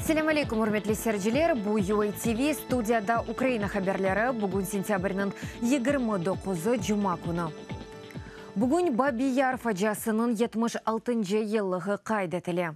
Ассаламу алейкум, урметли серджилер. Бу UATV студияда Украина хабарлары бүгін сентябрьнің 29-ы жұма күні. Бүгін Баби Яр фажасының 76-й еллығы қайдетілі.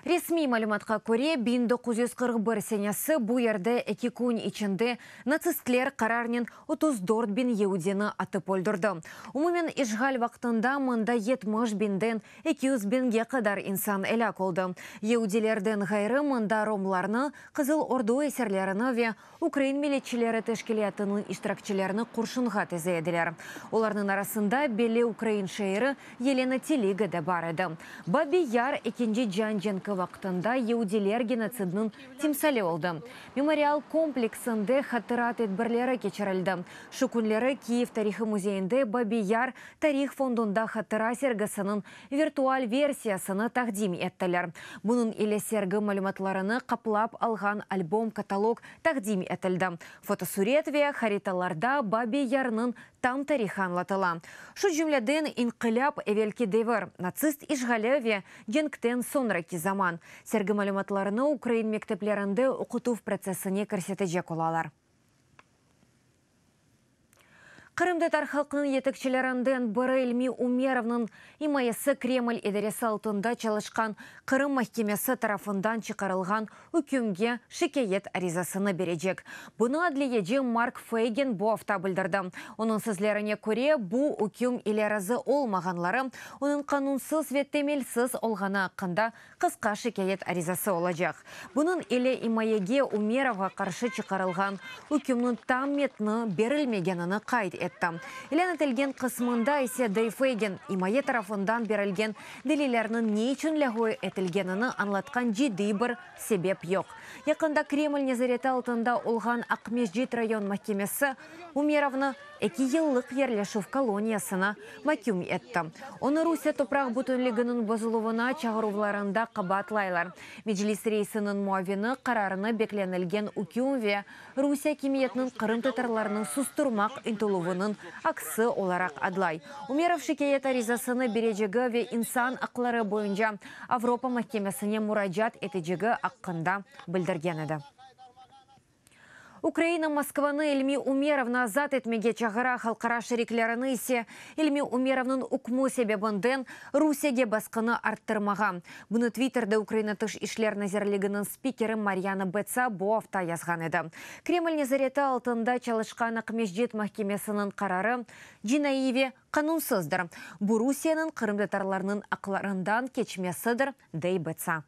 Ресми малюматқа көре 1941 сенесі бұ ерді 2 күн içinde нацистлер қарарнен 34 бин еудені атып өлдірді. Умумен işgal вақтында мұнда 70 бинден 200 бинге қадар инсан әлі олды. Еудилерден ғайры мұнда ромларны, Қызыл Орду есерлеріні ве Украин милетчілері тәшкілетінің иштиракчілеріні құршынға тезейділер. Оларның арасында белі Украин шейірі Елена Телига да бар еді. Баби Яр екенде Жанженкі вақтында еудилер геноцидінің тимсалі олды. Мемориал комплексінде хаттырат етбірлері кечерілді. Шукунлері Киев тарихы музейінде Баби Яр тарих фондында хаттыра сергісінің виртуал версиясыны тақдим еттілер. Бұның еле сергі малюматларыны қаплап алған альбом-каталог тақдим етілді. Фотосурет ве хариталарда Баби Ярның там тарихы анлатыла. Шу жүмледен инқиляб эвелки девер, нацист ишғалі ве денктен сонраки заман. Сергі малюматларыны Украин мектеплерінде оқытув процессіне көрсетежек олалар. Қырымдетар халқының етікчілерінден бірі Эльми Умеровның имайысы Кремль едересі алтында çalışқан Қырым махкемесі тарафындан чықарылған үкімге шикает аризасыны бережек. Бұны адлиеде Марк Фейген бұ афта білдірді. Оның сөзлеріне көре бұ үкім илеразы олмағанлары, оның қанунсыз ве темелсіз олғаны ақында қысқа шикает аризасы олажақ. Бұның еле имайеге Умеровға қаршы чықарылған үкімнің там метні берілмегеніні қайд Елена Телген қысмында есе Дейфейген имайе тарафындан берілген делилерінің не үшін ләғой етілгеніні анлатқан жиді бір себеп yok. Якында Кремль незареті алтында олған Ақмеждет район махкемесі Умеровны 2 yıllık yerleşив колониясына мәкюм етті. Оны Русия топрақ бүтінлігінің бұзылуына чағырувларында қабатлайлар. Меджлис рейсінің муавины қарарыны бекленілген үкім ве Русия кемиетінің Қырым татарларының сұстырмақ интулуының аксы оларақ адлай. Умеров шикает аризасыны бережегі ве инсан ақлары бойынша Авропа махкемесіне мұраджат етежегі аққында білдірген еді. Украина Москваны Эльми Умеровна азат етмеге чағыра халқара шериклеріні есе Эльми Умеровның үкму себебінден Русияге басқыны арттырмаға. Бұны Твиттерді Украина тыш ишлер назерлігінің спикері Марьяна Беца бұ афта язған еді. Кремль незареті алтында çalışқан Ақмеждет махкемесінің қарары Джинаеве қанунсыздыр. Бұ Русияның қырымдатарларының ақларындан кечмесідір, дей Беца.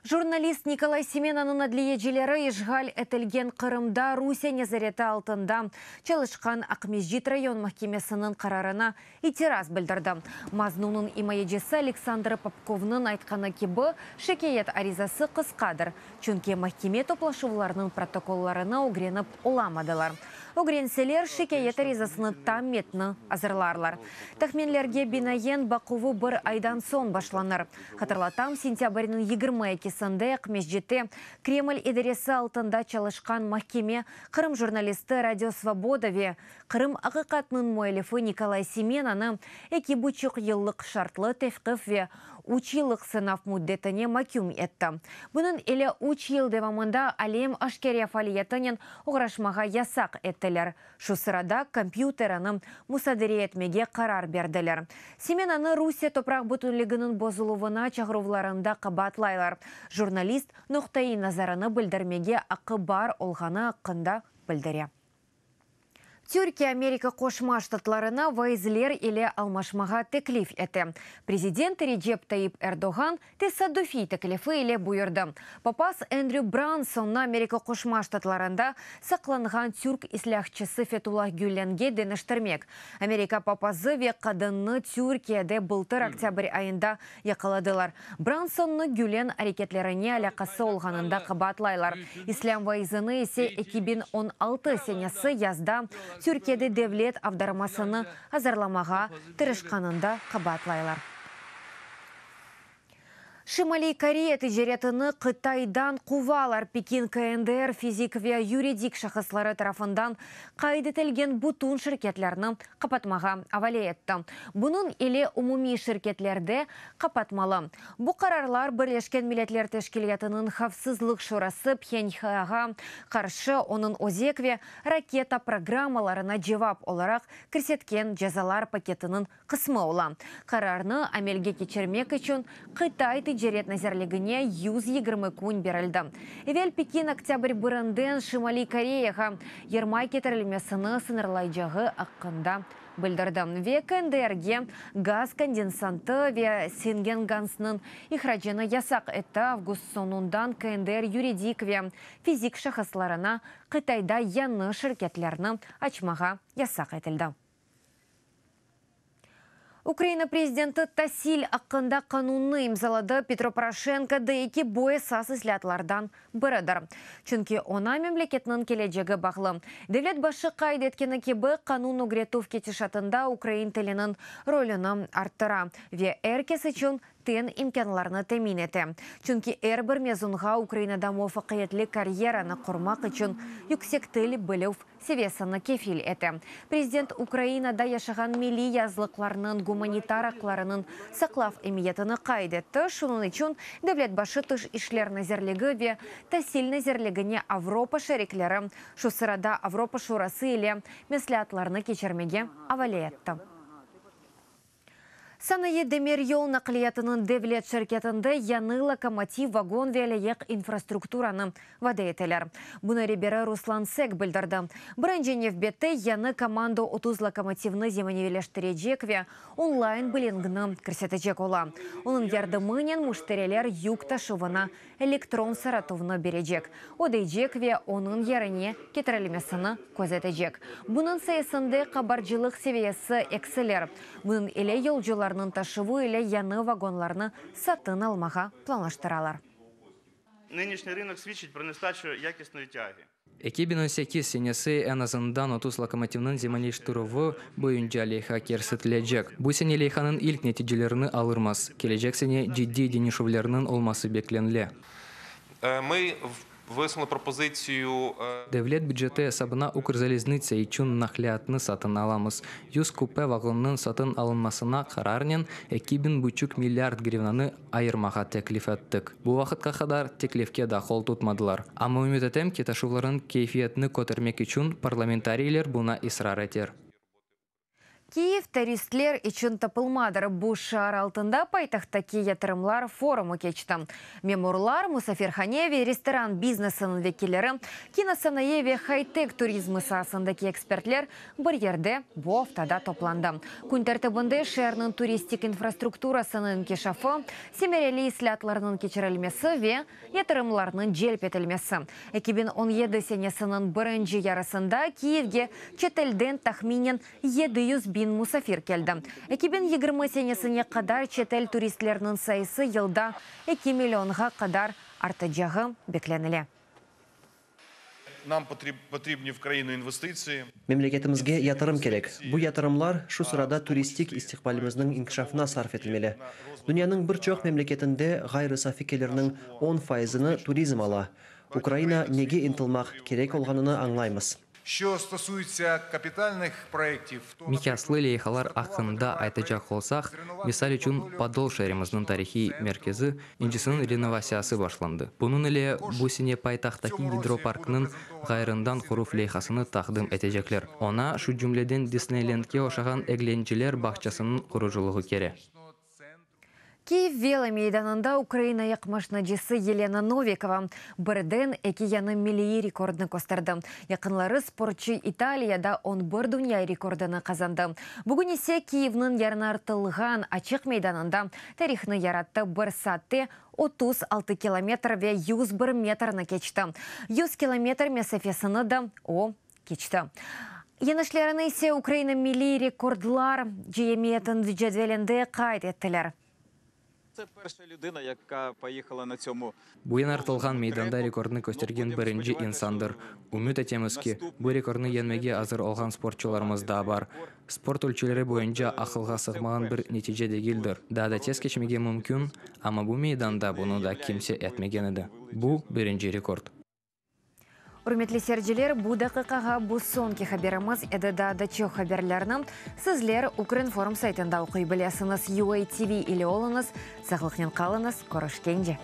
Журналист Николай Семенаның адлиежелері ишғал етілген Қырымда Русия незареті алтында çalışқан Ақмеждет район махкемесінің қарарына итираз білдірді. Мазнуның имаежесі Александр Попковның айтқаны кебі шикает аризасы қысқадыр. Чүнке махкеме топлашывларының протоколларына огреніп оламадылар. Огренселер шикает аризасыны там метні азырларлар. Тахменлерге бинаен бақуы бір айдан сон башланыр. Хатырлатам сентябрінің 22-сінде Ақмеждетте Кремль едересі алтында çalışқан махкеме Қырым журналисті Радио Свобода ве Қырым ақиқатның муэлифы Николай Семенаны 2,5 yıllık шартлы тефқиф ве 3 yıllık сынав мүддетіне макюм етті. Бұның елі 3 yıl девамында алем ашкерия фалиетінен оғрашмаға ясақ еттілер. Шу сырада компьютерінің мұсадыре етмеге қарар берділер. Семенаны Русия топрақ бүтінлігінің бозылуына чағырувларында қабатлайлар. Журналист нұқтайы назарыны білдірмеге ақы бар олғаны ақында білдіре. Түркия Америка Қошма штатларына вайзлер или алмашмаға теклиф еті. Президент Реджеп Тайип Эрдоган тесадуфи теклифі или бұйырды. Папас Эндрю Брансон на Америка Қошма штатларында сақланған түрк ислахчысы Фетуллах Гюленге денештірмек. Америка папазы ве қадынны Түркияде бұлтыр октябрь айында яқаладылар. Брансонны Гюлен әрекетлеріне алақасы олғанында қабатлайлар. Ислам вайзыны есе 2016 сенесі язда Түркияде девлет авдармасыны азарламаға тырышқанында қабатлайлар. Шимали Корея тижеретіні Қытайдан қувалар Пекин КНДР физик ве юридик шахыслары тарафындан қайдетелген бутун шirketlерінің қапатмаға авале етті. Бұның еле умуми шirketlерде қапатмалы. Бұ қарарлар Бірлешкен Милләтләр Тәшкилиятының Хавсызлық шурасы Пхеньянға қаршы оның озекве ракета программаларына жевап оларақ кірсеткен жазалар пакетінің қысмы ола. Қарарны амелге кечермек үшін Қытай тижерет назерлігіне 120 күн берілді. Евел Пекин октябрь бұрынден Шимали Кореяға ермай кетірілмесіні сынырлайжағы аққында білдірді. Ве КНДРге газ конденсанты ве сенген гансының ихраджені ясақ етті август сонундан КНДР юридик ве физик шахысларына Қытайда яны шirketlерні ачмаға ясақ етілді. Украина президенті Тасиль ақында қануны имзалады Петро Порошенко дейкі бойы сасы слятлардан бірідір. Чүнки она мемлекетінің келечегі бағлы. Девлет башы қайды еткені кебі қанун угретув кетішатында Украин тілінің роліні арттыра. Ве әркесі чүн тен имканларны тәмин еті. Чүнки әрбір мезунға Украинада муафақиятлі карьераны құрмақ үшін юксек тіл білів севесіні кефил еті. Президент Украинада яшаған мили язлықларының гуманитар ақларының сақлав емиетіні қайдетті. Шунын үшін девлет башы тыш ишлер назерлігі ве тәсіл назерлігіне Авропа шариклері, шу сырада Авропа шурасы еле меслятларны кечермеге авале етті. Санайы демер ел нақлиятының девлет шirketінде яны локомотив вагон велеек инфраструктураны вады етелер. Бұны ребері Руслан Сек білдірді. Бірінженев бетті яны команду 30 локомотивны земаневелештережек ве онлайн білінгіні кірсетежек ола. Оның ярдымынен мұштырелер юк ташывына электрон саратовны бережек. Одейжек ве оның ярыне кетірілмесіні көзетежек. Бұның сайысынды қабаржылық севиясы экселер. Бұның еле елжыларының ташывы еле яны вагонларны сатын алмаға планлаштыралар. Нинішній ринок свідчить про нестачу якісної тяги. 2008 сенесі en azından 30 lokomotivnin zemaleştiruvi boyunca leyha kersitilejek. Bu sene leyhanın ilk neticelerini alırmaz. Gelecek sene ciddi denişuvlerinin olması beklenili. Ми висунули пропозицію. Devlet büdjeti hesabına Укрзалезница için nakliyatını satın alamız. 100 kupe vagonun satın alınmasına kararnen 2,5 milyard grivnаны ayırmağa teklif ettik. Bu vakitga kadar teklifke dahil tutmadılar. Ama ümit etem ki taşıvların keyfiyetini көтерmek için parlamentariler buna ısrar eter. Киев туристлер için tapılmadır. Bu şehir altında paytaxtaki yatırımlar forumu geçti. Memurlar, musafirhane ve restoran biznesinin vekilleri, kinosanayi ve high-tech turizmi sahasındaki ekspertler bir yerde bu haftada toplandı. Kun tertibinde şehrin turistik infrastrukturasının keşafı, semereli islatlarının geçirilmesi ve yatırımlarının celp edilmesi. 2017 senesinin birinci yarısında Kiev'ge çetelden tahminen 700.000 musafir keldi. 2020 senesine kadar çetel turistlerinin sayısı yılda 2 milyonға kadar artacağı beklenili. Нам потрібні в країну інвестиції. Memleketimizge yatırım gerek. Bu yatırımlar şu sırada turistik istikbalimizin inkişafına sarf edilmeli. Dünyanın birçok memleketinde gayri safikelerinin 10%'ını turizm ala. Ukrayna nege intilmak gerek olganını anlayımız. Що стосується капітальних проєктів, Mikaslı leyhalar hakkında aytacak olsaq, misal üçün Podol şehrimizin tarihi merkezi incisinin renovasiyası başlandı. Bunun ile bu sene paytaxtaki hidroparkının gayrından kuruf leyhasını taqdim edecekler. Ona şu cümleden Disneyland'ke oşağan eglenciler bahçesinin kuruculuğu kere. Киев веломейданында Украина яқмашнаджысы Елена Новикова бірден яны милии рекордны костырды. Яқынлары спортчы Италияда 11 дүния рекордыны қазанды. Бүгін есе Киевнің ярнартылған ачық мейданында тарихны яратты 1 сатты 36 километр ве 101 метрны кечті. 100 километр месафесіні да кечті. Енішлеріні есе Украина милии рекордлар жиеметін жедвелінде қайт еттілер. Це перша людина, яка поїхала на цьому. Буян артылған мейданда рекордны көстерген бірінші инсандыр. Үміт етеміз ки, бұл рекордны енмеге азыр олған спортчыларымыз да бар. Спорт өлчелері бойынша ақылға сығмаған бір нетиже дегілдір. Дада тез кешмеге мүмкін, ама бұл мейданда бұны да кемсе әтмеген еді. Бұл бірінші рекорд. Урметлі серджелер, бұл дақиқаға бұл сонки хаберіміз әдіда чо хаберлерінің сізлер Укринформ сайтында оқи білесіңіз. UA TV или олыңыз, сақлықнен қалыңыз, көрішкенде.